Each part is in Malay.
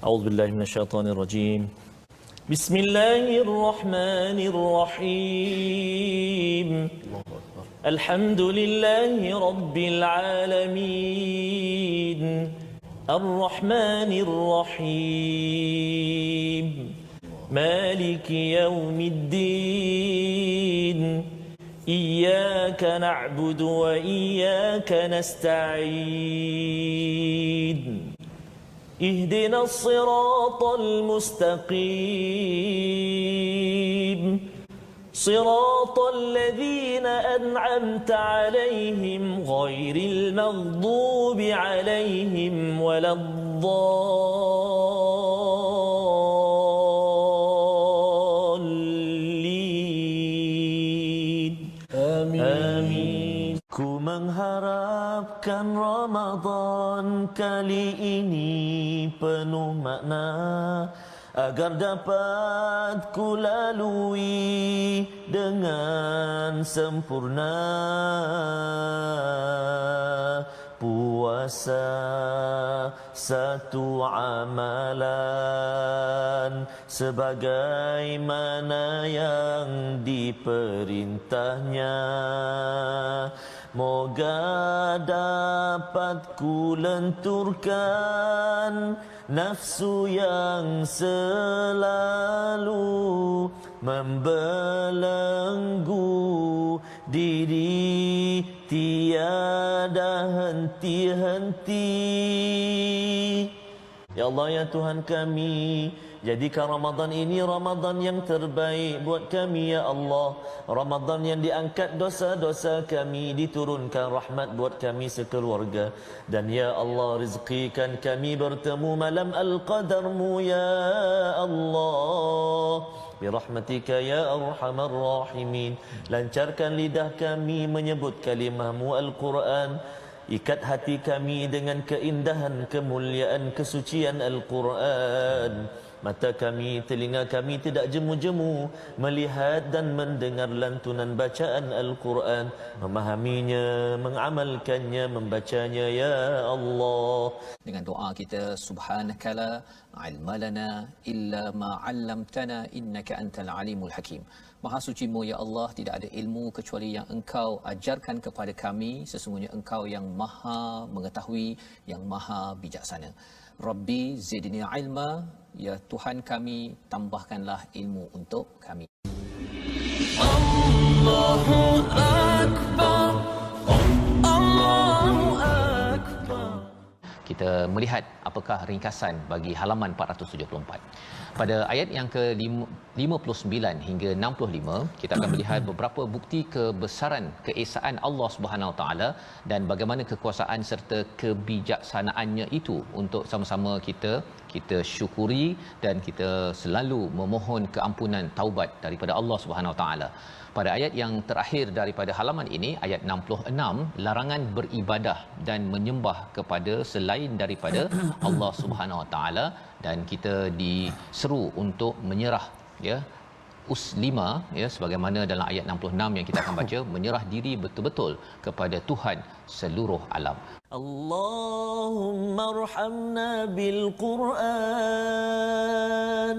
أعوذ بالله من الشيطان الرجيم. بسم الله الرحمن الرحيم. الحمد لله رب العالمين الرحمن الرحيم مالك يوم الدين إياك نعبد وإياك نستعين اهدنا الصراط المستقيم صراط الذين أنعمت عليهم غير المغضوب عليهم ولا الضالين آمين. Ku mengharapkan Ramadan kali ini penuh makna, agar dapat ku lalui dengan sempurna. Puasa satu amalan sebagaimana yang diperintahnya. Moga dapat ku lenturkan nafsu yang selalu membelenggu diri tiada henti-henti. Ya Allah, ya Tuhan kami, jadikan Ramadan ini Ramadan yang terbaik buat kami, ya Allah. Ramadan yang diangkat dosa-dosa kami, diturunkan rahmat buat kami sekeluarga. Dan ya Allah, rizqikan kami bertemu malam Al-Qadarmu, ya Allah. Birahmatika ya arhamar rahimin. Lancarkan lidah kami menyebut kalimahmu Al-Quran. Ikat hati kami dengan keindahan, kemuliaan, kesucian Al-Quran. Mata kami, telinga kami tidak jemu-jemu melihat dan mendengar lantunan bacaan Al-Quran, memahaminya, mengamalkannya, membacanya, ya Allah. Dengan doa kita, subhanakala ilma lana illa ma 'allamtana innaka antal alimul hakim. Maha sucimu ya Allah, tidak ada ilmu kecuali yang Engkau ajarkan kepada kami. Sesungguhnya Engkau yang Maha mengetahui, yang Maha bijaksana. Rabbi zidni ilma, ya Tuhan kami, tambahkanlah ilmu untuk kami. Allahu akbar, Allahu akbar. Kita melihat apakah ringkasan bagi halaman 474. Pada ayat yang ke-59 hingga 65, kita akan melihat beberapa bukti kebesaran keesaan Allah Subhanahu Wa Taala dan bagaimana kekuasaan serta kebijaksanaannya itu untuk sama-sama kita syukuri dan kita selalu memohon keampunan taubat daripada Allah Subhanahu Wa Taala. Pada ayat yang terakhir daripada halaman ini, ayat 66, larangan beribadah dan menyembah kepada selain daripada Allah Subhanahu Wa Taala, dan kita diseru untuk menyerah, ya, uslima, ya, sebagaimana dalam ayat 66 yang kita akan baca, menyerah diri betul-betul kepada Tuhan seluruh alam. Allahumma arhamna bil Quran.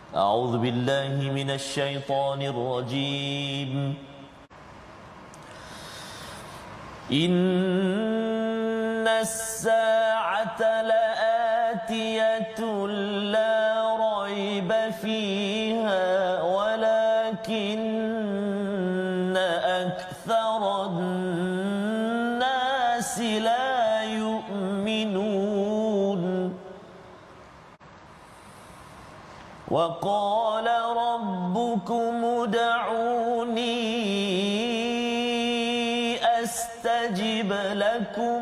أعوذ بالله من الشيطان الرجيم. إن الساعة لآتية لا ريب فيها ولكن أكثر الناس لا يؤمنون. وقال ربكم ادعوني أستجب لكم.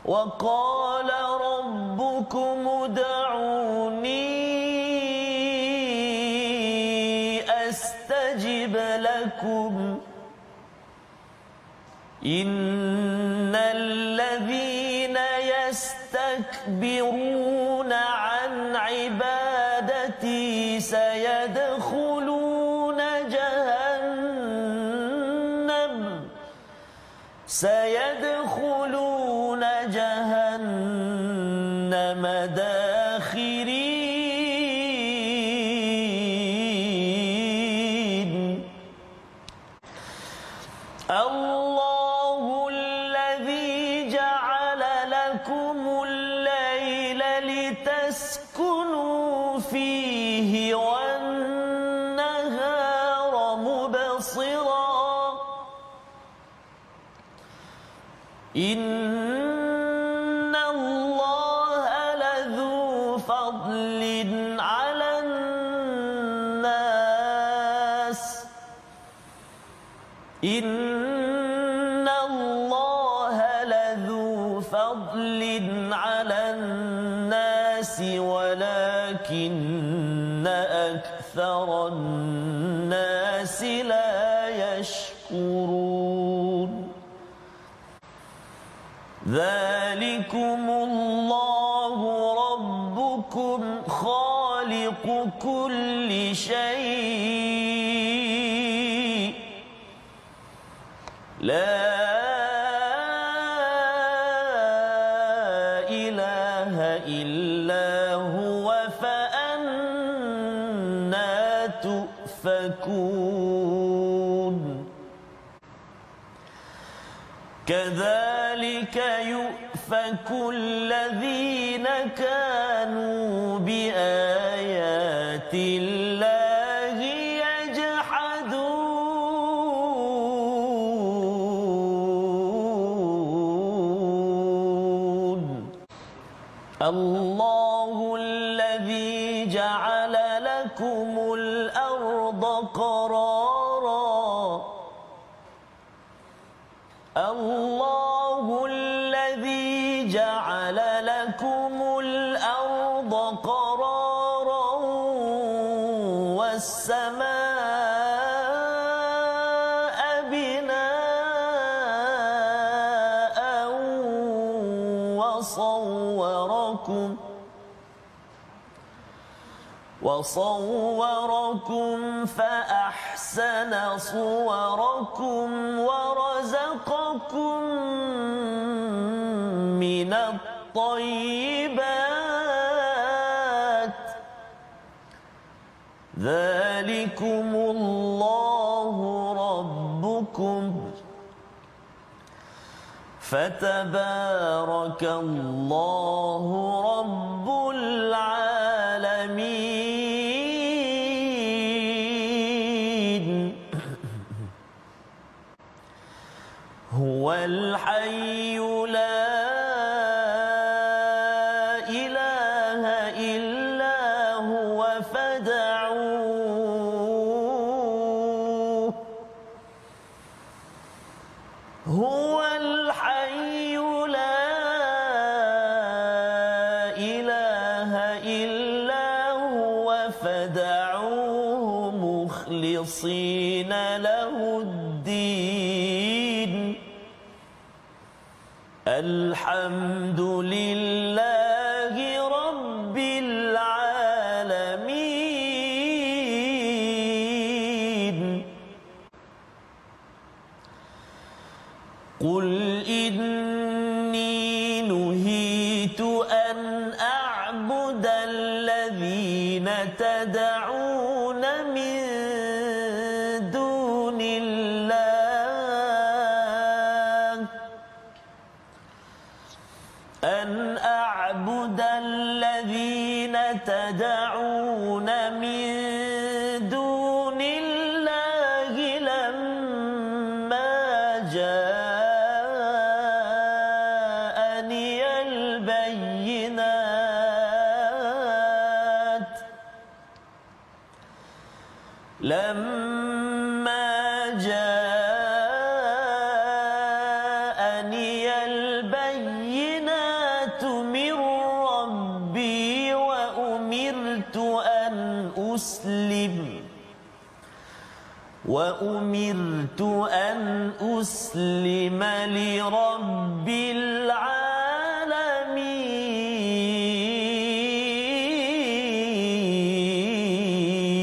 وقال ربكم ادعوني أستجب لكم. إن الذين يستكبرون عن عبادتي سيدخلون جهنم جهنم داخرين الله الذي جعل لكم الليل لتسكنوا فيه والنهار مبصرا إن الله لذو فضل على الناس إن الله لذو فضل على الناس ولكن أكثر الناس لا يشكرون ذلكم الله ربكم خالق كل شيء لا إله إلا هو فأنى تؤفكون كذلك يؤفك الذين كانوا بآيات الله يجحدون الله الذي جعل لكم الأرض قرارا الله الذي جعل لكم الأرض قرارا والسماء بناء وصوركم فأحسن صوركم ورزقكم من الطيبات ذلكم الله ربكم فتبارك الله رب العالمين هو الحي لا إله إلا هو فادعوه هو الحي لا إله إلا هو فادعوه مخلصين له الدين الحمد لله رب العالمين قل إني نهيت أن أعبد الذين تدعون من دون الله أن أعبد الذين تدعون من دون الله لما جاءني البينات لما جاءني البينات من ربي وأمرت أن أسلم لرب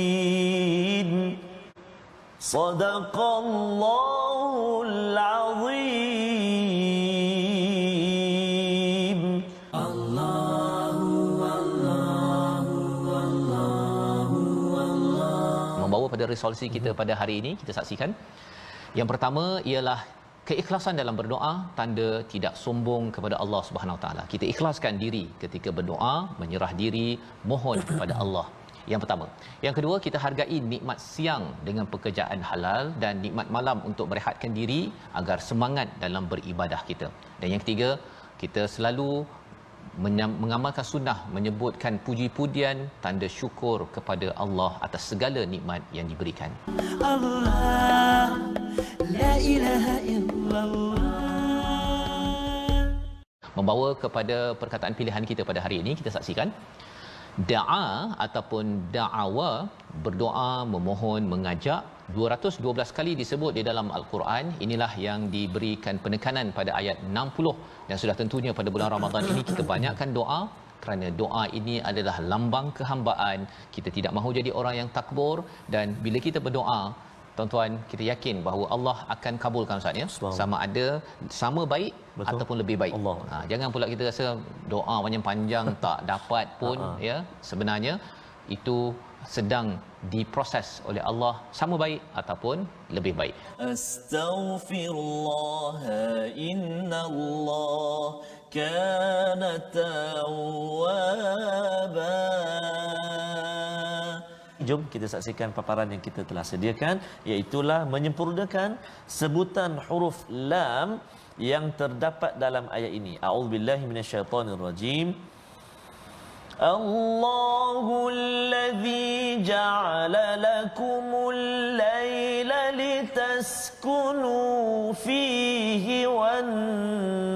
العالمين صدق الله العظيم pada resolusi kita pada hari ini kita saksikan. Yang pertama ialah keikhlasan dalam berdoa, tanda tidak sombong kepada Allah Subhanahu Wa Taala. Kita ikhlaskan diri ketika berdoa, menyerah diri, mohon kepada Allah. Yang pertama. Yang kedua, kita hargai nikmat siang dengan pekerjaan halal dan nikmat malam untuk berehatkan diri agar semangat dalam beribadah kita. Dan yang ketiga, kita selalu mengamalkan sunnah, menyebutkan puji-pujian, tanda syukur kepada Allah atas segala nikmat yang diberikan. Allah, la ilaha illallah. Membawa kepada perkataan pilihan kita pada hari ini, kita saksikan da'a ataupun da'awa, berdoa, memohon, mengajak 212 kali disebut di dalam Al-Quran. Inilah yang diberikan penekanan pada ayat 60 dan sudah tentunya pada bulan Ramadan ini kita banyakkan doa kerana doa ini adalah lambang kehambaan. Kita tidak mahu jadi orang yang takbur, dan bila kita berdoa, tuan-tuan, kita yakin bahawa Allah akan kabulkan, Ustaz, ya, sama ada sama baik. Betul. Ataupun lebih baik. Jangan pula kita rasa doa panjang tak dapat pun ya, sebenarnya itu sedang diproses oleh Allah sama baik ataupun lebih baik. Astaghfirullah innallah kana tawwaba. Jom kita saksikan paparan yang kita telah sediakan, iaitulah menyempurnakan sebutan huruf lam yang terdapat dalam ayat ini. A'udzubillahi minasyaitonirrajim. Allahul ladzi ja'ala lakumul laila litaskunu fihi wan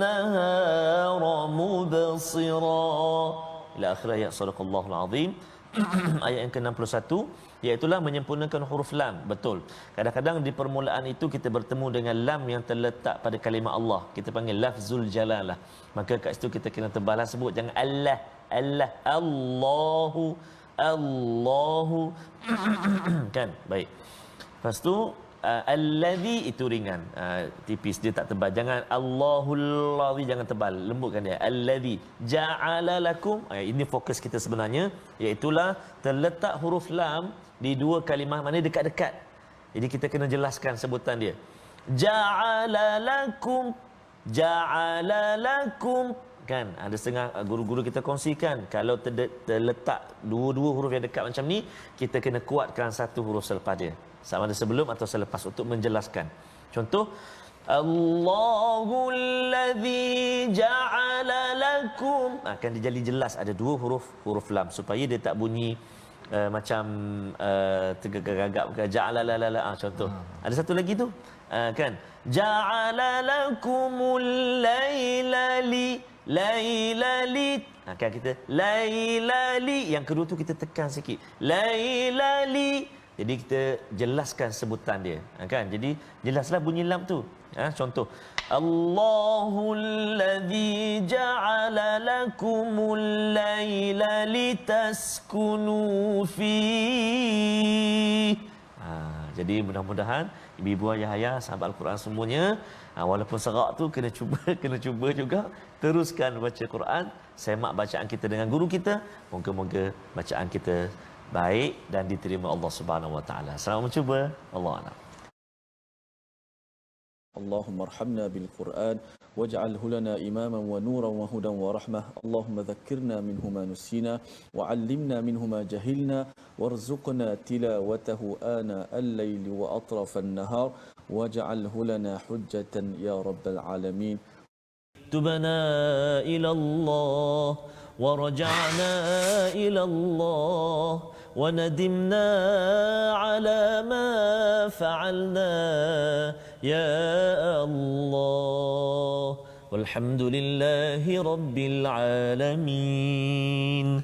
nahara mubsira. Ila akhir ayat. Sadaqallahul azim. Ayat yang ke-61, iaitulah menyempurnakan huruf lam. Betul. Kadang-kadang di permulaan itu kita bertemu dengan lam yang terletak pada kalimah Allah. Kita panggil lafzul jalalah. Maka kat situ kita kena tebalah sebut, jangan Allah, Allah, Allahu, Allahu. Kan? Baik. Lepas tu allazi itu ringan, tipis, dia tak tebal. Jangan Allahul ladzi, jangan tebal, lembutkan dia. Allazi ja'ala lakum, ini fokus kita sebenarnya, iaitulah terletak huruf lam di dua kalimah mana dekat-dekat. Jadi kita kena jelaskan sebutan dia. Ja'ala lakum, ja'ala lakum. Kan ada setengah guru-guru kita kongsikan, kalau terletak dua-dua huruf yang dekat macam ni, kita kena kuatkan satu huruf selepas dia, sama ada sebelum atau selepas, untuk menjelaskan. Contoh, Allahul ladzi ja'ala lakum, akan dijadi jelas ada dua huruf lam supaya dia tak bunyi macam tergagap ke ja'ala la la la. Contoh, ada satu lagi tu, kan, ja'ala lakumul laila li laila li. Kan kita laila li, yang kedua tu kita tekan sikit, laila li. Jadi kita jelaskan sebutan dia, kan? Jadi jelaslah bunyi lam tu. Contoh, Allahul ladzi ja'ala lakumul laila litaskunu fi. Jadi mudah-mudahan ibu-ibu, ayah-ayah, sahabat Al-Quran semuanya, walaupun serak tu kena cuba juga teruskan baca Quran, semak bacaan kita dengan guru kita. Moga-moga bacaan kita baik dan diterima Allah Subhanahu Wa Taala. Selamat mencuba. Allah a'lam. اللهم ارحمنا بالقرآن واجعله لنا إماما ونورا وهدى ورحمة. اللهم ذكرنا منه ما نسينا وعلمنا منه ما جهلنا وارزقنا تلاوته آناء الليل وأطراف النهار واجعله لنا حجة يا رب العالمين. تبنا إلى الله ورجعنا إلى الله وندمنا على ما فعلنا يا الله والحمد لله رب العالمين.